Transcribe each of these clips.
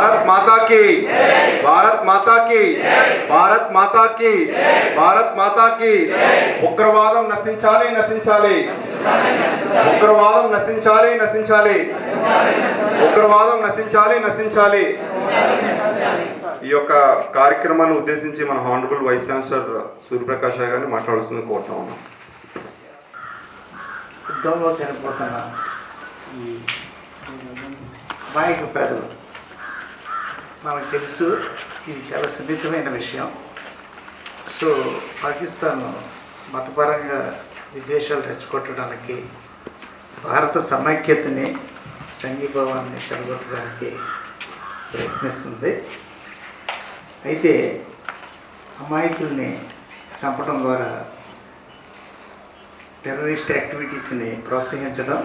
भारत माता की, भारत माता की, भारत माता की, भारत माता की. ఉగ్రవాదం నశించాలి, నశించాలి. ఉగ్రవాదం నశించాలి, నశించాలి. ఉగ్రవాదం నశించాలి, నశించాలి. ఈ యొక్క కార్యక్రమాన్ని ఉద్దేశించి మన హానరబుల్ వైస్ ఛాన్సలర్ సూర్యప్రకాష్ గారిని మాట్లాడాల్సింది కోరుతా ఉన్నాం. యుద్ధంలో చనిపోతున్న ఈ అమాయక ప్రజలు మనకు తెలుసు, ఇది చాలా సున్నితమైన విషయం. సో పాకిస్తాన్ మతపరంగా విద్వేషాలు రెచ్చగొట్టడానికి, భారత సమైక్యతని సంఘీభావాన్ని చెడగొట్టడానికి ప్రయత్నిస్తుంది. అయితే అమాయకుల్ని చంపడం ద్వారా టెర్రరిస్ట్ యాక్టివిటీస్ని ప్రోత్సహించడం.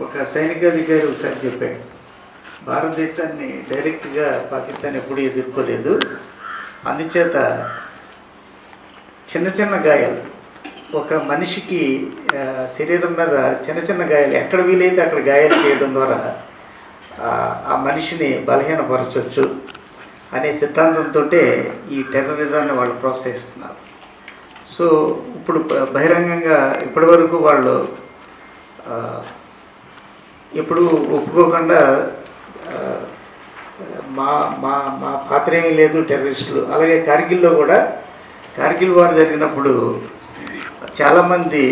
ఒక సైనికాధికారి ఒకసారి చెప్పాడు, భారతదేశాన్ని డైరెక్ట్గా పాకిస్తాన్ ఎప్పుడూ ఎదుర్కోలేదు, అందుచేత చిన్న చిన్న గాయాలు, ఒక మనిషికి శరీరం మీద చిన్న చిన్న గాయాలు ఎక్కడ వీలైతే అక్కడ గాయాలు చేయడం ద్వారా ఆ మనిషిని బలహీనపరచవచ్చు అనే సిద్ధాంతంతో ఈ టెర్రరిజాన్ని వాళ్ళు ప్రోత్సహిస్తున్నారు. సో ఇప్పుడు బహిరంగంగా ఇప్పటి వరకు వాళ్ళు ఎప్పుడు ఒప్పుకోకుండా మా మా మా పాత్ర ఏమీ లేదు టెర్రరిస్టులు. అలాగే కార్గిల్లో కూడా, కార్గిల్ వార్ జరిగినప్పుడు చాలామంది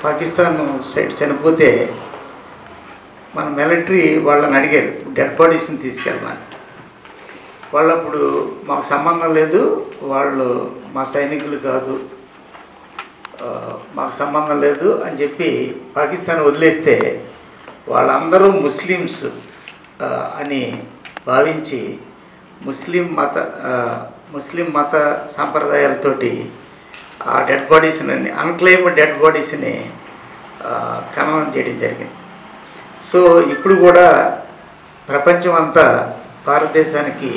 పాకిస్తాన్ సైడ్ చనిపోతే మన మిలిటరీ వాళ్ళని అడిగారు డెడ్ బాడీస్ని తీసుకెళ్ళమని. వాళ్ళు అప్పుడు మాకు సంబంధం లేదు, వాళ్ళు మా సైనికులు కాదు, మాకు సంబంధం లేదు అని చెప్పి పాకిస్తాన్ వదిలేస్తే వాళ్ళందరూ ముస్లిమ్స్ అని భావించి ముస్లిం మత సాంప్రదాయాలతోటి ఆ డెడ్ బాడీస్ని, అన్క్లెయిమ్డ్ డెడ్ బాడీస్ని ఖననం చేయడం జరిగింది. సో ఇప్పుడు కూడా ప్రపంచం అంతా భారతదేశానికి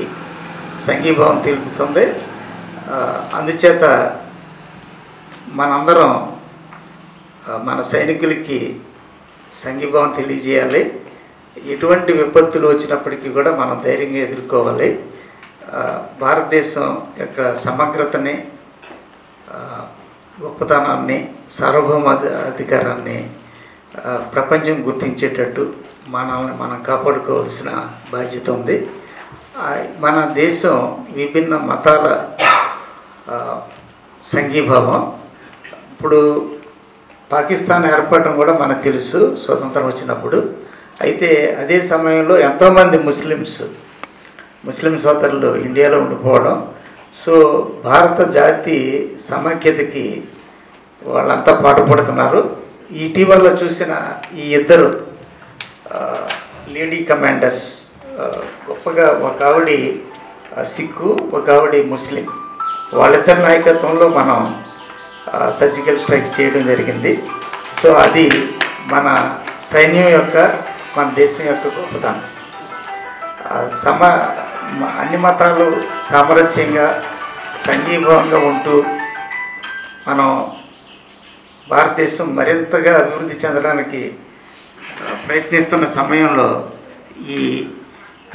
సంఘీభావం తెలుపుతుంది. అందుచేత మనందరం మన సైనికులకి సంఘీభావం తెలియజేయాలి. ఎటువంటి విపత్తులు వచ్చినప్పటికీ కూడా మనం ధైర్యంగా ఎదుర్కోవాలి. భారతదేశం యొక్క సమగ్రతని, గొప్పతనాన్ని, సార్వభౌమాధికారాన్ని ప్రపంచం గుర్తించేటట్టు మనల్ని మనం కాపాడుకోవాల్సిన బాధ్యత ఉంది. మన దేశం విభిన్న మతాల సంఘీభావం. ఇప్పుడు పాకిస్తాన్ ఏర్పడటం కూడా మనకు తెలుసు స్వతంత్రం వచ్చినప్పుడు. అయితే అదే సమయంలో ఎంతోమంది ముస్లిం సోదరులు ఇండియాలో ఉండిపోవడం, సో భారత జాతి సమైక్యతకి వాళ్ళంతా పాటుపడుతున్నారు. ఇటీవల చూసిన ఈ ఇద్దరు లేడీ కమాండర్స్, గొప్పగా ఒక ఆవిడ సిక్కు, ఒక ఆవిడ ముస్లిం, వాళ్ళిద్దరి నాయకత్వంలో మనం సర్జికల్ స్ట్రైక్ చేయడం జరిగింది. సో అది మన సైన్యం యొక్క, మన దేశం యొక్క గొప్పతనం. అన్ని మతాలు సామరస్యంగా సంఘీభావంగా ఉంటూ మనం భారతదేశం మరింతగా అభివృద్ధి చెందడానికి ప్రయత్నిస్తున్న సమయంలో ఈ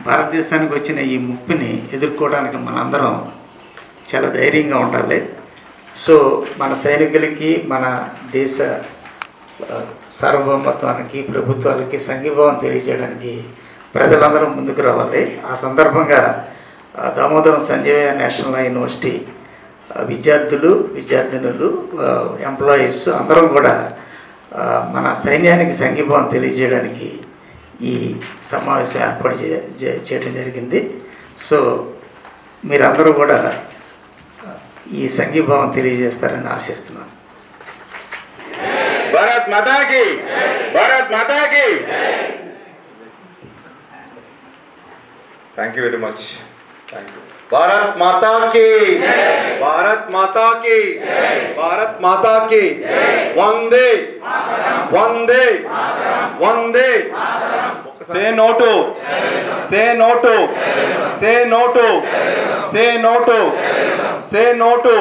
భారతదేశానికి వచ్చిన ఈ ముప్పుని ఎదుర్కోవడానికి మనందరం చాలా ధైర్యంగా ఉండాలి. సో మన సైనికులకి, మన దేశ సార్వభౌమత్వానికి, ప్రభుత్వాలకి సంఘీభావం తెలియజేయడానికి ప్రజలందరూ ముందుకు రావాలి. ఆ సందర్భంగా దామోదరం సంజయ్ నేషనల్ యూనివర్సిటీ విద్యార్థులు, విద్యార్థినులు, ఎంప్లాయీస్ అందరం కూడా మన సైన్యానికి సంఘీభావం తెలియజేయడానికి ఈ సమావేశం ఏర్పాటు చేయడం జరిగింది. సో మీరందరూ కూడా ఈ సంఘీభావం తెలియజేస్తారని ఆశిస్తున్నాను. భారత్ మాతా కీ, భారత్ మాతా కీ. Thank you very much. Thank you. Bharat Mata की, भारत माता की, भारत माता की. वंदे वंदे वंदे. Say no to, say no to, say no to, say no to, say no to